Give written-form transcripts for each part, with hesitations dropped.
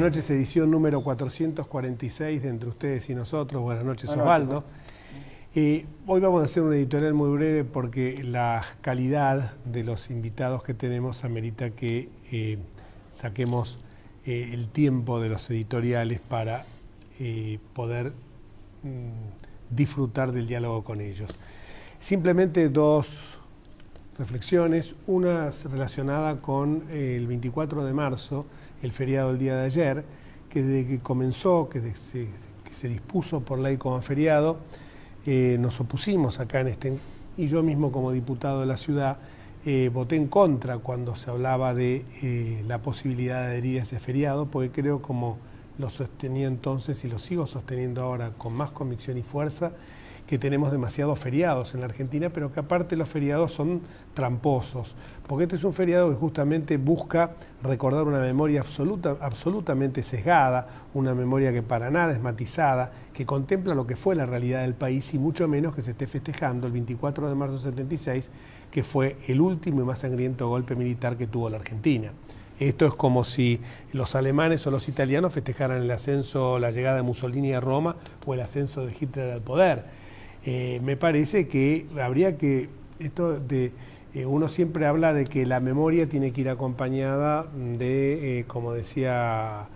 noches, edición número 446 de Entre Ustedes y Nosotros. Buenas noches, Buenas Osvaldo. Noches. Hoy vamos a hacer una editorial muy breve porque la calidad de los invitados que tenemos amerita que saquemos el tiempo de los editoriales para poder disfrutar del diálogo con ellos. Simplemente dos reflexiones, una relacionada con el 24 de marzo, el feriado del día de ayer, que desde que comenzó, que se dispuso por ley como feriado, nos opusimos acá y yo mismo como diputado de la ciudad voté en contra cuando se hablaba de la posibilidad de adherir a ese feriado, porque creo, como lo sostenía entonces y lo sigo sosteniendo ahora con más convicción y fuerza, que tenemos demasiados feriados en la Argentina, pero que aparte los feriados son tramposos, porque este es un feriado que justamente busca recordar una memoria absolutamente sesgada, una memoria que para nada es matizada, que contempla lo que fue la realidad del país y mucho menos que se esté festejando el 24 de marzo del 76, que fue el último y más sangriento golpe militar que tuvo la Argentina. Esto es como si los alemanes o los italianos festejaran el ascenso, la llegada de Mussolini a Roma o el ascenso de Hitler al poder. Me parece que habría que, uno siempre habla de que la memoria tiene que ir acompañada de, como decía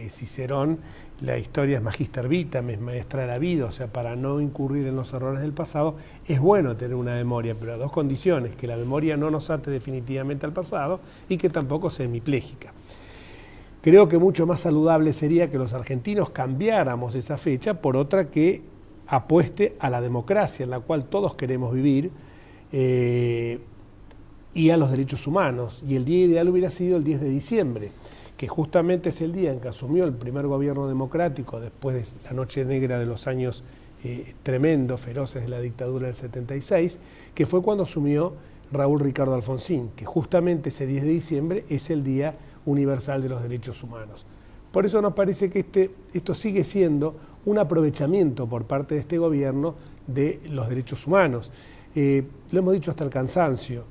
Cicerón, la historia es magister vitam, es maestra de la vida, o sea, para no incurrir en los errores del pasado, es bueno tener una memoria, pero a dos condiciones: que la memoria no nos ate definitivamente al pasado y que tampoco sea hemipléjica. Creo que mucho más saludable sería que los argentinos cambiáramos esa fecha por otra que apueste a la democracia en la cual todos queremos vivir y a los derechos humanos. Y el día ideal hubiera sido el 10 de diciembre, que justamente es el día en que asumió el primer gobierno democrático después de la noche negra de los años tremendos, feroces de la dictadura del 76, que fue cuando asumió Raúl Ricardo Alfonsín, que justamente ese 10 de diciembre es el Día Universal de los Derechos Humanos. Por eso nos parece que esto sigue siendo un aprovechamiento por parte de este gobierno de los derechos humanos. Lo hemos dicho hasta el cansancio,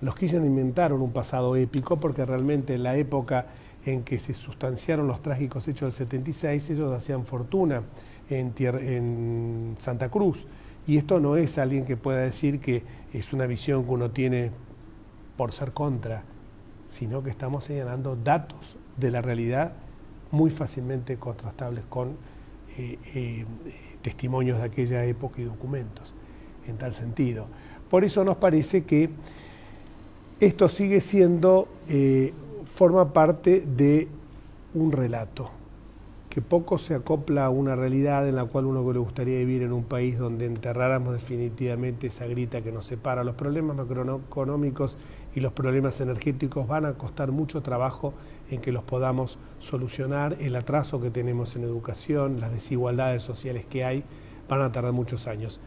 los Kirchner inventaron un pasado épico porque realmente en la época en que se sustanciaron los trágicos hechos del 76, ellos hacían fortuna en Santa Cruz. Y esto no es alguien que pueda decir que es una visión que uno tiene por ser contra, sino que estamos señalando datos de la realidad muy fácilmente contrastables con testimonios de aquella época y documentos, en tal sentido. Por eso nos parece que esto sigue siendo, forma parte de un relato, que poco se acopla a una realidad en la cual uno le gustaría vivir en un país donde enterráramos definitivamente esa grita que nos separa. Los problemas macroeconómicos y los problemas energéticos van a costar mucho trabajo en que los podamos solucionar. El atraso que tenemos en educación, las desigualdades sociales que hay, van a tardar muchos años.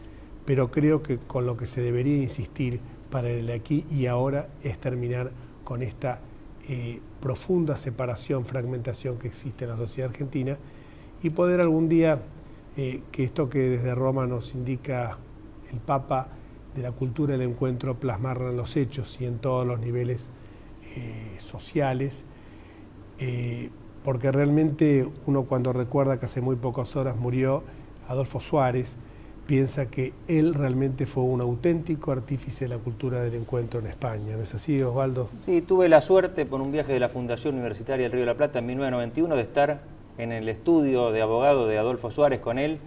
Pero creo que con lo que se debería insistir para el aquí y ahora es terminar con esta profunda separación, fragmentación que existe en la sociedad argentina y poder algún día, que esto que desde Roma nos indica el Papa de la cultura del encuentro, plasmarla en los hechos y en todos los niveles sociales, porque realmente uno, cuando recuerda que hace muy pocas horas murió Adolfo Suárez, piensa que él realmente fue un auténtico artífice de la cultura del encuentro en España. ¿No es así, Osvaldo? Sí, tuve la suerte, por un viaje de la Fundación Universitaria del Río de la Plata en 1991, de estar en el estudio de abogado de Adolfo Suárez con él,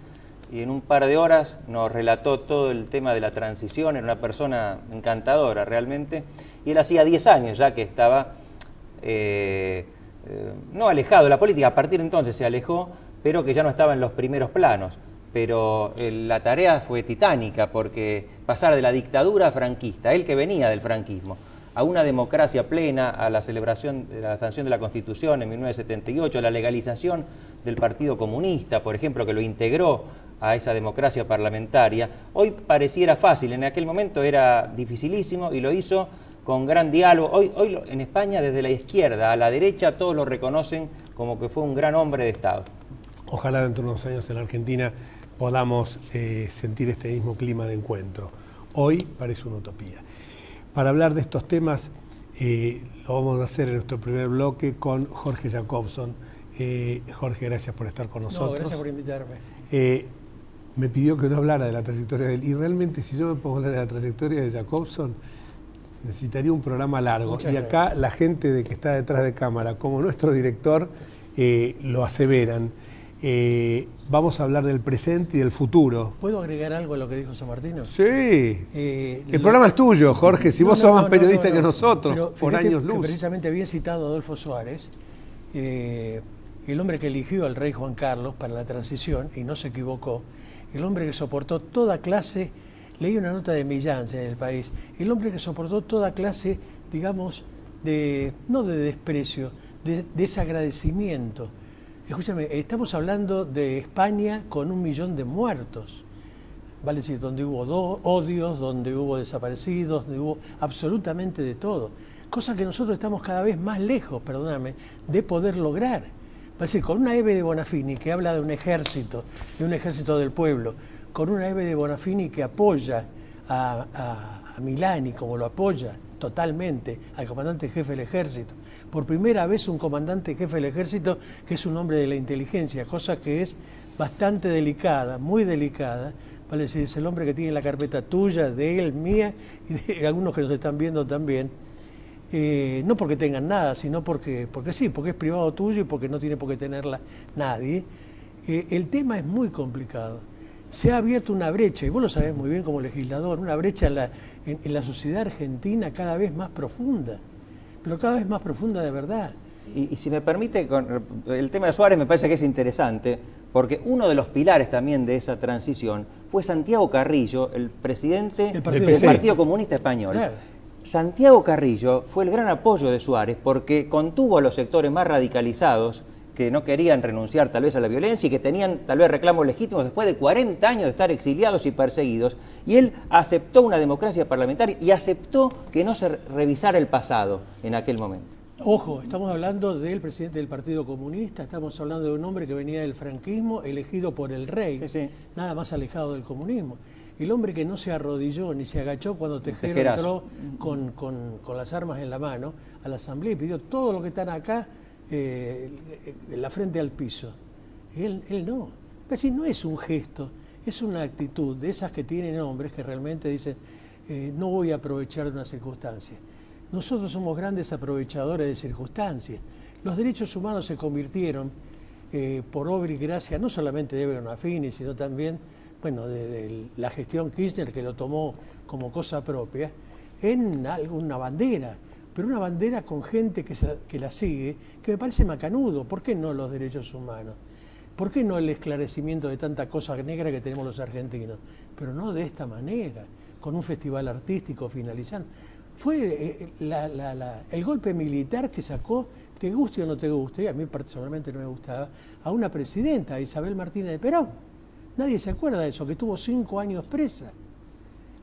y en un par de horas nos relató todo el tema de la transición. Era una persona encantadora realmente, y él hacía 10 años ya que estaba no alejado de la política, a partir de entonces se alejó, pero que ya no estaba en los primeros planos. Pero la tarea fue titánica, porque pasar de la dictadura franquista, él que venía del franquismo, a una democracia plena, a la celebración de la sanción de la Constitución en 1978, a la legalización del Partido Comunista, por ejemplo, que lo integró a esa democracia parlamentaria, hoy pareciera fácil, en aquel momento era dificilísimo y lo hizo con gran diálogo. Hoy en España, desde la izquierda a la derecha, todos lo reconocen como que fue un gran hombre de Estado. Ojalá dentro de unos años en la Argentina podamos sentir este mismo clima de encuentro. Hoy parece una utopía. Para hablar de estos temas, lo vamos a hacer en nuestro primer bloque con Jorge Jacobson, Jorge, gracias por estar con nosotros. No, gracias por invitarme. Me pidió que no hablara de la trayectoria de él. Y realmente, si yo me pongo a hablar de la trayectoria de Jacobson, necesitaría un programa largo. Muchas y acá gracias. la gente de que está detrás de cámara, como nuestro director, lo aseveran. Vamos a hablar del presente y del futuro. ¿Puedo agregar algo a lo que dijo San Martino? Sí. El Lo- programa es tuyo, Jorge. Si vos sos más periodista que nosotros, Pero por fíjate años que luz. precisamente había citado a Adolfo Suárez, el hombre que eligió al rey Juan Carlos para la transición, y no se equivocó, el hombre que soportó toda clase, leí una nota de Millán en El País, el hombre que soportó toda clase, digamos, no de desprecio, de desagradecimiento. Escúchame, estamos hablando de España con 1 millón de muertos, vale decir, donde hubo odios, donde hubo desaparecidos, donde hubo absolutamente de todo. Cosa que nosotros estamos cada vez más lejos, perdóname, de poder lograr. Es decir, con una Hebe de Bonafini que habla de un ejército del pueblo, con una Hebe de Bonafini que apoya a Milani como lo apoya totalmente al comandante jefe del ejército. Por primera vez un comandante jefe del ejército que es un hombre de la inteligencia, cosa que es bastante delicada, muy delicada. Vale decir, es el hombre que tiene la carpeta tuya, de él, mía y de algunos que nos están viendo también. No porque tengan nada, sino porque sí, porque es privado tuyo y porque no tiene por qué tenerla nadie. El tema es muy complicado. Se ha abierto una brecha, y vos lo sabés muy bien como legislador, una brecha en la sociedad argentina cada vez más profunda, pero cada vez más profunda de verdad. Y si me permite, con el tema de Suárez me parece que es interesante, porque uno de los pilares también de esa transición fue Santiago Carrillo, el presidente El del Partido Comunista Español. Claro. Santiago Carrillo fue el gran apoyo de Suárez porque contuvo a los sectores más radicalizados que no querían renunciar tal vez a la violencia y que tenían tal vez reclamos legítimos después de 40 años de estar exiliados y perseguidos. Y él aceptó una democracia parlamentaria y aceptó que no se revisara el pasado en aquel momento. Ojo, estamos hablando del presidente del Partido Comunista, estamos hablando de un hombre que venía del franquismo, elegido por el rey, Sí, sí. nada más alejado del comunismo. El hombre que no se arrodilló ni se agachó cuando Tejero Tejerazo. entró con las armas en la mano a la asamblea y pidió todo lo que están acá, la frente al piso. Él no. Es decir, no es un gesto, es una actitud de esas que tienen hombres que realmente dicen, no voy a aprovechar de una circunstancia. Nosotros somos grandes aprovechadores de circunstancias. Los derechos humanos se convirtieron, por obra y gracia, no solamente de Hebe Bonafini, sino también, bueno, de la gestión Kirchner, que lo tomó como cosa propia, en una bandera, pero una bandera con gente que la sigue, que me parece macanudo. ¿Por qué no los derechos humanos? ¿Por qué no el esclarecimiento de tanta cosa negra que tenemos los argentinos? Pero no de esta manera, con un festival artístico finalizando. Fue el golpe militar que sacó, te guste o no te guste, a mí personalmente no me gustaba, a una presidenta, Isabel Martínez de Perón. Nadie se acuerda de eso, que estuvo 5 años presa.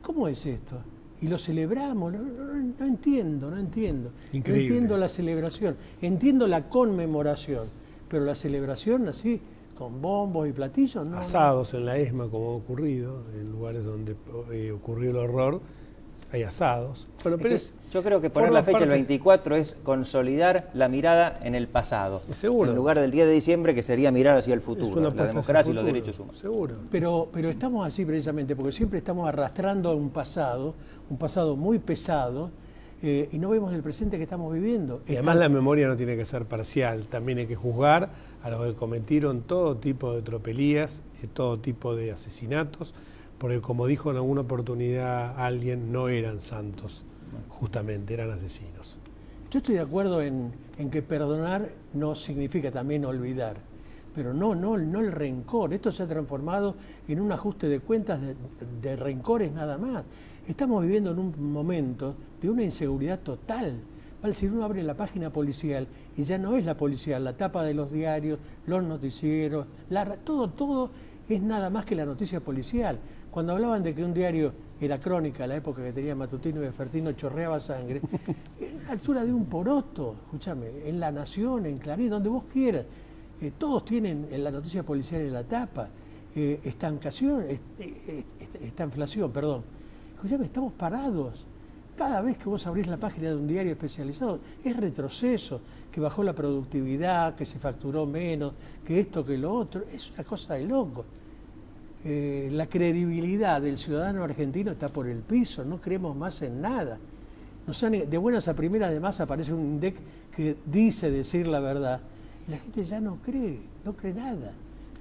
¿Cómo es esto? Y lo celebramos, no entiendo. Increíble. No entiendo la celebración, entiendo la conmemoración, pero la celebración así, con bombos y platillos, no. Asados en la ESMA, como ha ocurrido, en lugares donde ocurrió el horror, hay asados. Bueno, pero Yo creo que poner forma la fecha el parte- 24 es consolidar la mirada en el pasado. Seguro. En lugar del 10 de diciembre, que sería mirar hacia el es futuro, una la apuesta hacia el democracia y los futuro, derechos humanos. Seguro. Pero estamos así precisamente, porque siempre estamos arrastrando a un pasado muy pesado, y no vemos el presente que estamos viviendo. Y además la memoria no tiene que ser parcial, también hay que juzgar a los que cometieron todo tipo de tropelías, todo tipo de asesinatos, porque como dijo en alguna oportunidad alguien, no eran santos, justamente, eran asesinos. Yo estoy de acuerdo en que perdonar no significa también olvidar, pero no el rencor. Esto se ha transformado en un ajuste de cuentas de rencores nada más. Estamos viviendo en un momento de una inseguridad total. Vale, si uno abre la página policial y ya no es la policial, la tapa de los diarios, los noticieros, todo es nada más que la noticia policial. Cuando hablaban de que un diario era Crónica, la época que tenía Matutino y Vespertino, chorreaba sangre, a la altura de un poroto, escúchame, en La Nación, en Clarín, donde vos quieras, todos tienen en la noticia policial en la tapa, esta inflación, perdón. Escúchame, estamos parados. Cada vez que vos abrís la página de un diario especializado, es retroceso, que bajó la productividad, que se facturó menos, que esto, que lo otro. Es una cosa de loco. La credibilidad del ciudadano argentino está por el piso, no creemos más en nada. De buenas a primeras, además, aparece un INDEC que dice decir la verdad. Y la gente ya no cree nada.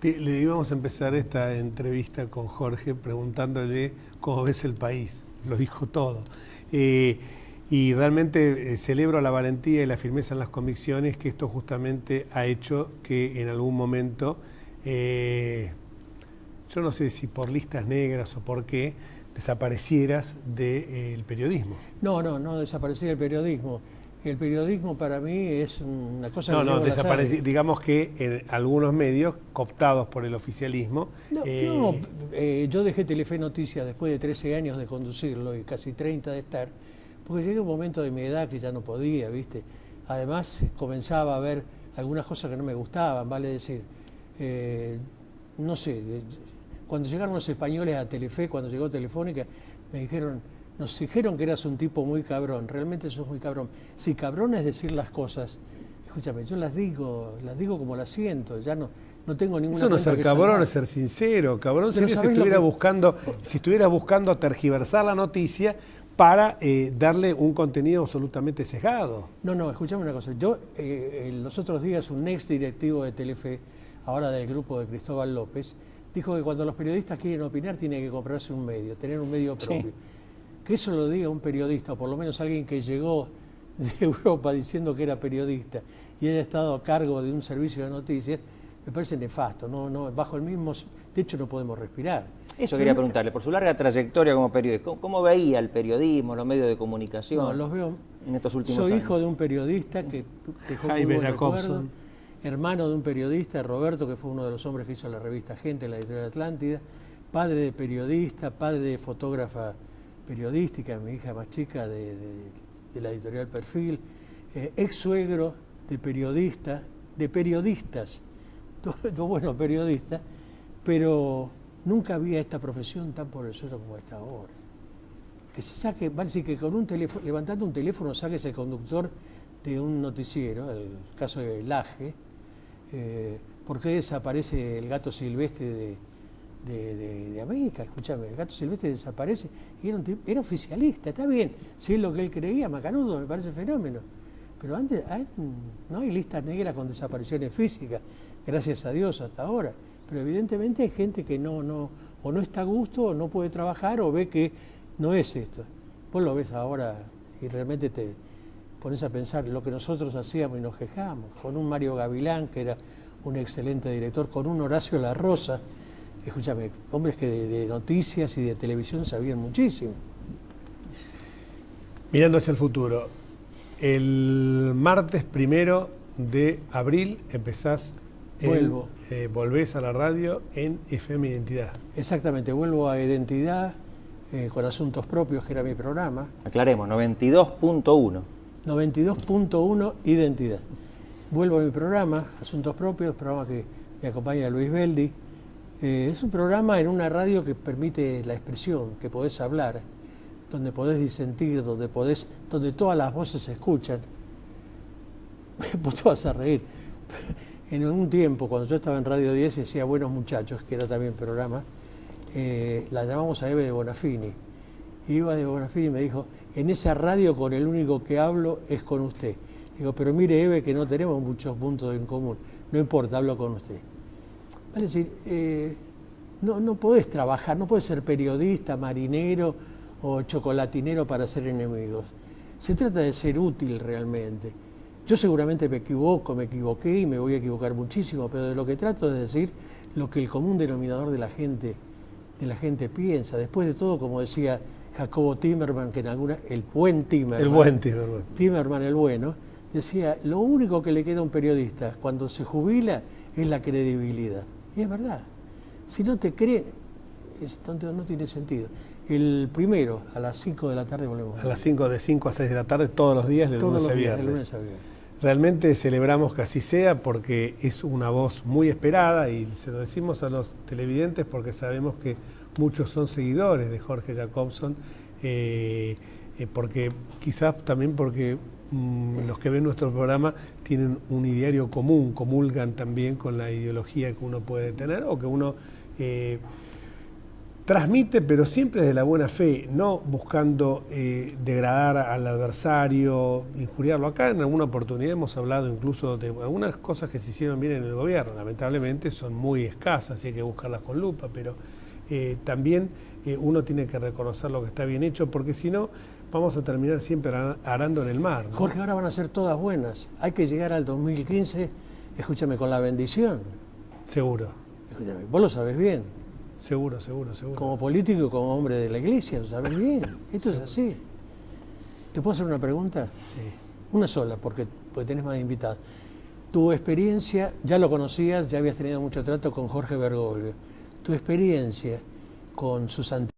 Le íbamos a empezar esta entrevista con Jorge preguntándole cómo ves el país. Lo dijo todo. Y realmente celebro la valentía y la firmeza en las convicciones, que esto justamente ha hecho que en algún momento, yo no sé si por listas negras o por qué, desaparecieras del periodismo. No desaparecí del periodismo. El periodismo para mí es una cosa que desaparecí. Digamos que en algunos medios cooptados por el oficialismo. Yo dejé Telefe Noticias después de 13 años de conducirlo y casi 30 de estar, porque llegué a un momento de mi edad que ya no podía, ¿viste? Además comenzaba a ver algunas cosas que no me gustaban, vale decir, no sé, cuando llegaron los españoles a Telefe, cuando llegó Telefónica, nos dijeron que eras un tipo muy cabrón, realmente sos muy cabrón. Si cabrón es decir las cosas, escúchame, yo las digo como las siento, ya no tengo ninguna. Eso no es ser cabrón, es ser sincero. Cabrón sería si estuvieras buscando tergiversar la noticia para darle un contenido absolutamente sesgado. No, escúchame una cosa. Yo, los otros días, un ex directivo de Telefe, ahora del grupo de Cristóbal López, dijo que cuando los periodistas quieren opinar, tienen que comprarse un medio, tener un medio propio. Sí. Que eso lo diga un periodista, o por lo menos alguien que llegó de Europa diciendo que era periodista y haya estado a cargo de un servicio de noticias, me parece nefasto. Bajo el mismo techo no podemos respirar. Eso quería preguntarle, por su larga trayectoria como periodista, ¿cómo veía el periodismo, los medios de comunicación? No, los veo en estos últimos años. Soy hijo de un periodista que dejó muy buen recuerdo, hermano de un periodista, Roberto, que fue uno de los hombres que hizo la revista Gente, la editorial Atlántida, padre de periodista, padre de fotógrafa periodística, mi hija más chica de la editorial Perfil, ex suegro de periodistas, dos buenos periodistas, pero nunca había esta profesión tan por el suelo como esta ahora. Que se saque, vale decir que con un teléfono, levantando un teléfono saques el conductor de un noticiero, el caso de Laje, ¿por qué desaparece el gato silvestre de América? Escúchame, el gato silvestre desaparece y era oficialista, está bien, si es lo que él creía, macanudo, me parece fenómeno. Pero antes no hay listas negras con desapariciones físicas, gracias a Dios hasta ahora. Pero evidentemente hay gente que o no está a gusto, o no puede trabajar, o ve que no es esto. Vos lo ves ahora y realmente te pones a pensar lo que nosotros hacíamos y nos quejamos, con un Mario Gavilán, que era un excelente director, con un Horacio La Rosa, escúchame, hombres que de noticias y de televisión sabían muchísimo. Mirando hacia el futuro, el martes 1 de abril volvés a la radio en FM Identidad. Exactamente, vuelvo a Identidad con Asuntos Propios, que era mi programa. Aclaremos, 92.1. 92.1 Identidad. Vuelvo a mi programa, Asuntos Propios, programa que me acompaña Luis Beldi. Es un programa en una radio que permite la expresión, que podés hablar, donde podés disentir, donde todas las voces se escuchan. Vos te vas a reír. En un tiempo, cuando yo estaba en Radio 10 y hacía Buenos Muchachos, que era también programa, la llamamos a Eve de Bonafini. Y Eva de Bonafini me dijo, en esa radio con el único que hablo es con usted. Digo, pero mire Eve, que no tenemos muchos puntos en común. No importa, hablo con usted. Vale decir, no podés trabajar, no podés ser periodista, marinero o chocolatinero para ser enemigos. Se trata de ser útil realmente. Yo seguramente me equivoqué y me voy a equivocar muchísimo, pero de lo que trato es decir lo que el común denominador de la gente piensa. Después de todo, como decía Jacobo Timerman, que el buen Timerman el bueno, decía, lo único que le queda a un periodista cuando se jubila es la credibilidad. Y es verdad. Si no te creen, no tiene sentido. El primero, a las 5 de la tarde volvemos. A las 5, de 5 a 6 de la tarde, todos los días, de lunes a viernes. Realmente celebramos que así sea porque es una voz muy esperada y se lo decimos a los televidentes porque sabemos que muchos son seguidores de Jorge Jacobson. porque quizás también porque los que ven nuestro programa tienen un ideario común, comulgan también con la ideología que uno puede tener o que uno transmite, pero siempre desde la buena fe, no buscando degradar al adversario, injuriarlo. Acá en alguna oportunidad hemos hablado incluso de algunas cosas que se hicieron bien en el gobierno, lamentablemente son muy escasas y hay que buscarlas con lupa, pero también uno tiene que reconocer lo que está bien hecho, porque si no vamos a terminar siempre arando en el mar, ¿no? Jorge, ahora van a ser todas buenas. Hay que llegar al 2015, escúchame, con la bendición. Seguro. Escúchame, vos lo sabés bien. Seguro. Como político y como hombre de la iglesia, lo sabés bien. Esto es así. ¿Te puedo hacer una pregunta? Sí. Una sola, porque tenés más invitados. Tu experiencia, ya lo conocías, ya habías tenido mucho trato con Jorge Bergoglio. Tu experiencia con sus antecesores